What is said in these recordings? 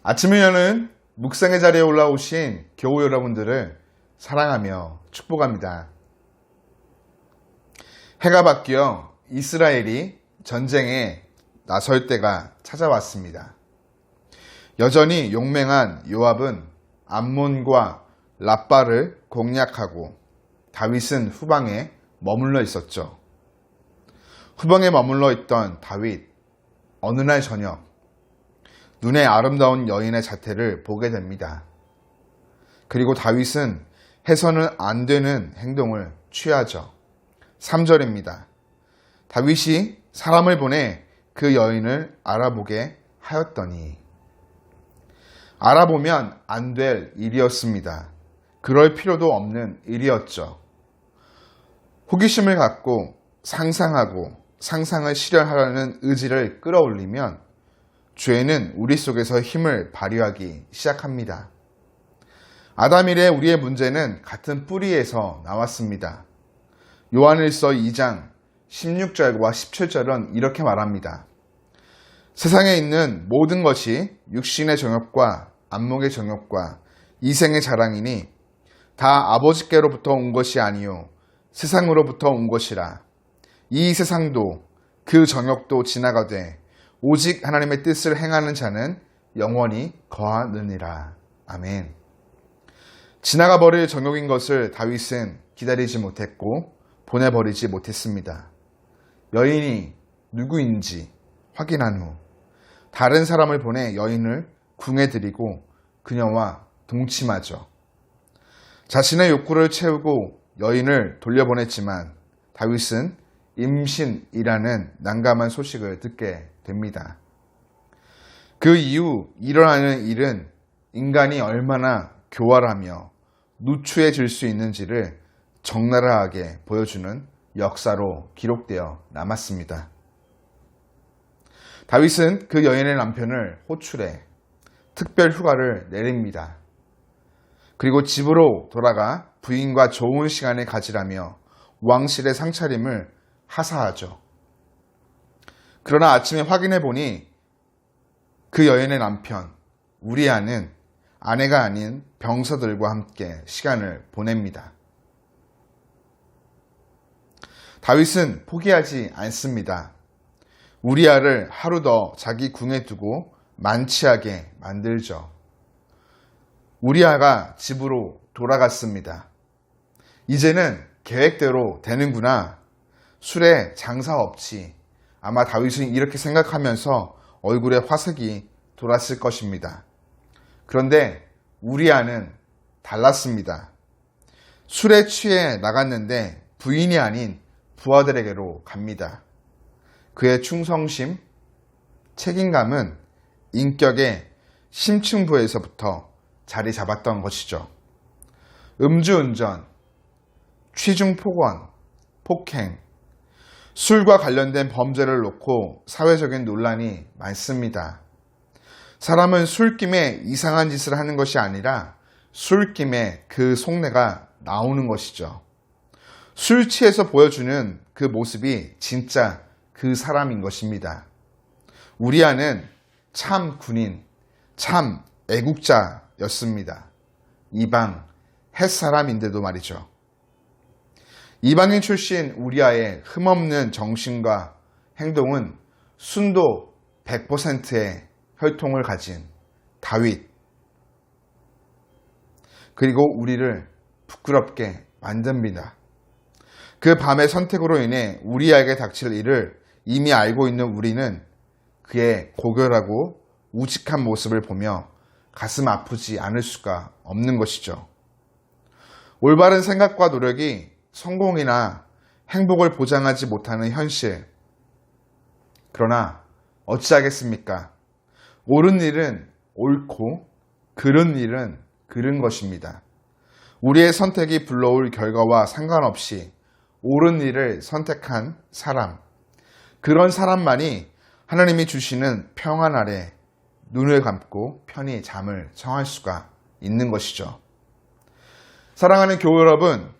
아침을 여는 묵상의 자리에 올라오신 교우 여러분들을 사랑하며 축복합니다. 해가 바뀌어 이스라엘이 전쟁에 나설 때가 찾아왔습니다. 여전히 용맹한 요압은 암몬과 랍바를 공략하고 다윗은 후방에 머물러 있었죠. 후방에 머물러 있던 다윗, 어느 날 저녁 눈에 아름다운 여인의 자태를 보게 됩니다. 그리고 다윗은 해서는 안 되는 행동을 취하죠. 3절입니다. 다윗이 사람을 보내 그 여인을 알아보게 하였더니, 알아보면 안 될 일이었습니다. 그럴 필요도 없는 일이었죠. 호기심을 갖고 상상하고 상상을 실현하려는 의지를 끌어올리면 죄는 우리 속에서 힘을 발휘하기 시작합니다. 아담일에 우리의 문제는 같은 뿌리에서 나왔습니다. 요한일서 2장 16절과 17절은 이렇게 말합니다. 세상에 있는 모든 것이 육신의 정욕과 안목의 정욕과 이생의 자랑이니 다 아버지께로부터 온 것이 아니요 세상으로부터 온 것이라. 이 세상도 그 정욕도 지나가되 오직 하나님의 뜻을 행하는 자는 영원히 거하느니라. 아멘. 지나가 버릴 정욕인 것을 다윗은 기다리지 못했고 보내버리지 못했습니다. 여인이 누구인지 확인한 후 다른 사람을 보내 여인을 궁해드리고 그녀와 동침하죠. 자신의 욕구를 채우고 여인을 돌려보냈지만 다윗은 임신이라는 난감한 소식을 듣게 됩니다. 그 이후 일어나는 일은 인간이 얼마나 교활하며 누추해질 수 있는지를 적나라하게 보여주는 역사로 기록되어 남았습니다. 다윗은 그 여인의 남편을 호출해 특별 휴가를 내립니다. 그리고 집으로 돌아가 부인과 좋은 시간을 가지라며 왕실의 상차림을 하사하죠. 그러나 아침에 확인해 보니 그 여인의 남편 우리아는 아내가 아닌 병사들과 함께 시간을 보냅니다. 다윗은 포기하지 않습니다. 우리아를 하루 더 자기 궁에 두고 만취하게 만들죠. 우리아가 집으로 돌아갔습니다. 이제는 계획대로 되는구나. 술에 장사 없지. 아마 다윗은 이렇게 생각하면서 얼굴에 화색이 돌았을 것입니다. 그런데 우리아는 달랐습니다. 술에 취해 나갔는데 부인이 아닌 부하들에게로 갑니다. 그의 충성심, 책임감은 인격의 심층부에서부터 자리 잡았던 것이죠. 음주운전, 취중폭언, 폭행, 술과 관련된 범죄를 놓고 사회적인 논란이 많습니다. 사람은 술김에 이상한 짓을 하는 것이 아니라 술김에 그 속내가 나오는 것이죠. 술 취해서 보여주는 그 모습이 진짜 그 사람인 것입니다. 우리아는 참 군인, 참 애국자였습니다. 이방 햇사람인데도 말이죠. 이방인 출신 우리아의 흠없는 정신과 행동은 순도 100%의 혈통을 가진 다윗, 그리고 우리를 부끄럽게 만듭니다. 그 밤의 선택으로 인해 우리에게 닥칠 일을 이미 알고 있는 우리는 그의 고결하고 우직한 모습을 보며 가슴 아프지 않을 수가 없는 것이죠. 올바른 생각과 노력이 성공이나 행복을 보장하지 못하는 현실. 그러나 어찌하겠습니까? 옳은 일은 옳고 그른 일은 그른 것입니다. 우리의 선택이 불러올 결과와 상관없이 옳은 일을 선택한 사람, 그런 사람만이 하나님이 주시는 평안 아래 눈을 감고 편히 잠을 청할 수가 있는 것이죠. 사랑하는 교우 여러분,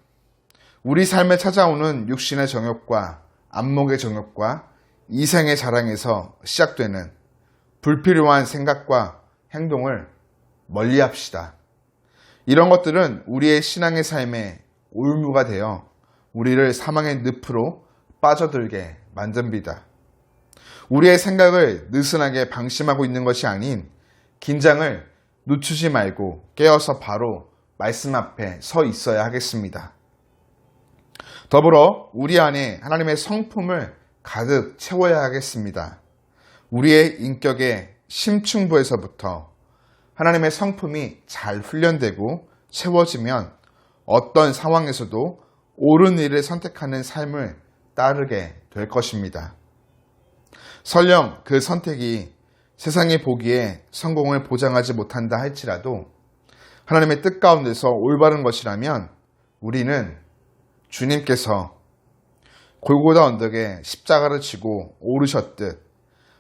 우리 삶에 찾아오는 육신의 정욕과 안목의 정욕과 이생의 자랑에서 시작되는 불필요한 생각과 행동을 멀리 합시다. 이런 것들은 우리의 신앙의 삶에 올무가 되어 우리를 사망의 늪으로 빠져들게 만듭니다. 우리의 생각을 느슨하게 방심하고 있는 것이 아닌 긴장을 늦추지 말고 깨어서 바로 말씀 앞에 서 있어야 하겠습니다. 더불어 우리 안에 하나님의 성품을 가득 채워야 하겠습니다. 우리의 인격의 심층부에서부터 하나님의 성품이 잘 훈련되고 채워지면 어떤 상황에서도 옳은 일을 선택하는 삶을 따르게 될 것입니다. 설령 그 선택이 세상이 보기에 성공을 보장하지 못한다 할지라도 하나님의 뜻 가운데서 올바른 것이라면 우리는 주님께서 골고다 언덕에 십자가를 지고 오르셨듯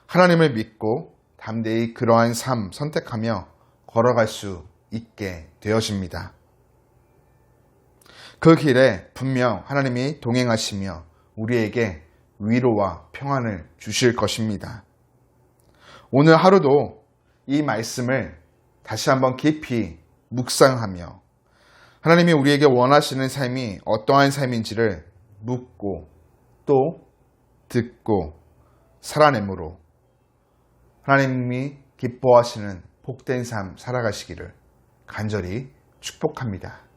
하나님을 믿고 담대히 그러한 삶 선택하며 걸어갈 수 있게 되어집니다. 그 길에 분명 하나님이 동행하시며 우리에게 위로와 평안을 주실 것입니다. 오늘 하루도 이 말씀을 다시 한번 깊이 묵상하며 하나님이 우리에게 원하시는 삶이 어떠한 삶인지를 묻고 또 듣고 살아내므로 하나님이 기뻐하시는 복된 삶 살아가시기를 간절히 축복합니다.